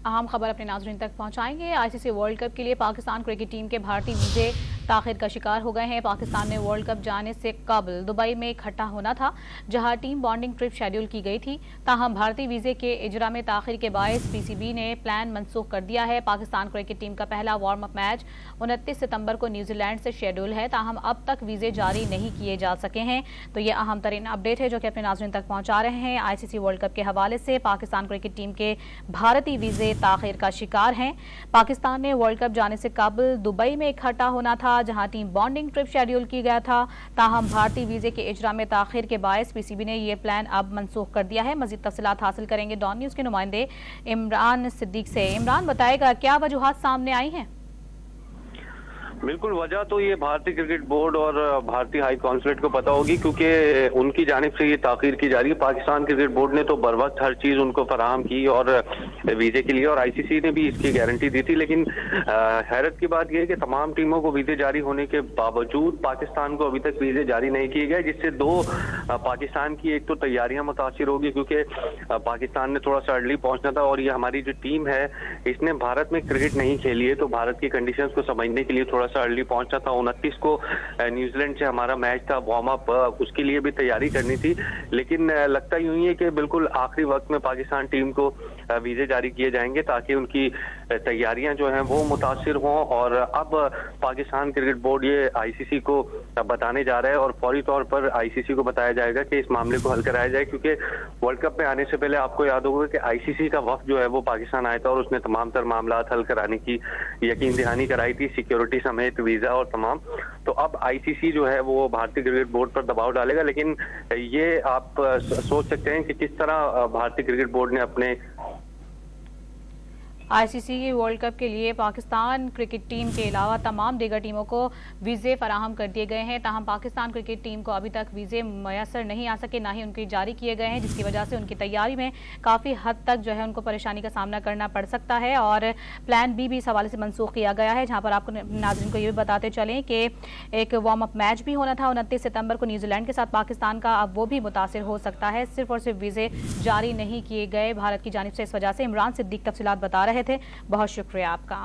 अहम खबर अपने नाज़रीन तक पहुंचाएंगे। आईसीसी वर्ल्ड कप के लिए पाकिस्तान क्रिकेट टीम के भारतीय वीजे ताखिर का शिकार हो गए हैं। पाकिस्तान ने वर्ल्ड कप जाने से कबल दुबई में इकट्ठा होना था, जहां टीम बॉन्डिंग ट्रिप शेड्यूल की गई थी। ताहम भारतीय वीजे के इजरा में ताखिर के बायस पीसीबी ने प्लान मनसूख कर दिया है। पाकिस्तान क्रिकेट टीम का पहला वार्म अप मैच 29 सितंबर को न्यूजीलैंड से शेड्यूल है। ताहम अब तक वीजे जारी नहीं किए जा सके हैं। तो ये अहम तरीन अपडेट है जो कि अपने नाज़रीन तक पहुंचा रहे हैं। आईसीसी वर्ल्ड कप के हवाले से पाकिस्तान क्रिकेट टीम के भारतीय वीजे ताखिर का शिकार हैं। पाकिस्तान ने वर्ल्ड कप जाने से कबल दुबई में इकट्ठा होना था, जहां टीम बॉन्डिंग ट्रिप शेड्यूल की गया था। ताहम भारतीय वीजे के इजरा में ताखिर के बायस पीसीबी ने यह प्लान अब मनसूख कर दिया है। मजीद तफसीलात हासिल करेंगे डॉन न्यूज के नुमाइंदे इमरान सिद्दीक से। इमरान, बताएगा क्या वजूहात सामने आई हैं? बिल्कुल, वजह तो ये भारतीय क्रिकेट बोर्ड और भारतीय हाई कौंसलेट को पता होगी, क्योंकि उनकी जानिब से ये ताखीर की जा रही है। पाकिस्तान क्रिकेट बोर्ड ने तो बर वक्त हर चीज उनको फराहम की और वीजे के लिए, और आईसीसी ने भी इसकी गारंटी दी थी। लेकिन हैरत की बात यह है कि तमाम टीमों को वीजे जारी होने के बावजूद पाकिस्तान को अभी तक वीजे जारी नहीं किए गए, जिससे पाकिस्तान की एक तो तैयारियां मुतासिर होगी, क्योंकि पाकिस्तान ने थोड़ा सा अर्ली पहुंचना था और ये हमारी जो टीम है इसने भारत में क्रिकेट नहीं खेली है, तो भारत की कंडीशंस को समझने के लिए थोड़ा सा अर्ली पहुंचना था। 29 को न्यूजीलैंड से हमारा मैच था, वार्म अप, उसके लिए भी तैयारी करनी थी। लेकिन लगता यूं ही है कि बिल्कुल आखिरी वक्त में पाकिस्तान टीम को वीजे जारी किए जाएंगे ताकि उनकी तैयारियां जो हैं वो मुतासिर हों। और अब पाकिस्तान क्रिकेट बोर्ड ये आईसीसी को बताने जा रहा है और फौरी तौर पर आईसीसी को बताया जाएगा कि इस मामले को हल कराया जाए, क्योंकि वर्ल्ड कप में आने से पहले आपको याद होगा कि आईसीसी का वफ्द जो है वो पाकिस्तान आया था और उसने तमाम तर मामला हल कराने की यकीन दहानी कराई थी, सिक्योरिटी समेत, वीजा और तमाम। तो अब आईसीसी जो है वो भारतीय क्रिकेट बोर्ड पर दबाव डालेगा। लेकिन ये आप सोच सकते हैं कि किस तरह भारतीय क्रिकेट बोर्ड ने अपने आईसीसी वर्ल्ड कप के लिए पाकिस्तान क्रिकेट टीम के अलावा तमाम दीगर टीमों को वीज़े फराहम कर दिए गए हैं। ताहम पाकिस्तान क्रिकेट टीम को अभी तक वीज़े मैसर नहीं आ सके, ना ही उनकी जारी किए गए हैं, जिसकी वजह से उनकी तैयारी में काफ़ी हद तक जो है उनको परेशानी का सामना करना पड़ सकता है। और प्लान बी भी इस हवाले से मनसूख किया गया है, जहाँ पर आपको नाज़रीन को ये भी बताते चलें कि एक वार्म अप मैच भी होना था 29 सितंबर को न्यूजीलैंड के साथ पाकिस्तान का, अब वो भी मुतासिर हो सकता है। सिर्फ और सिर्फ वीज़े जारी नहीं किए गए भारत की जानिब से, इस वजह से। इमरान सिद्दीक तफसीलात बता रहे थे। बहुत शुक्रिया आपका।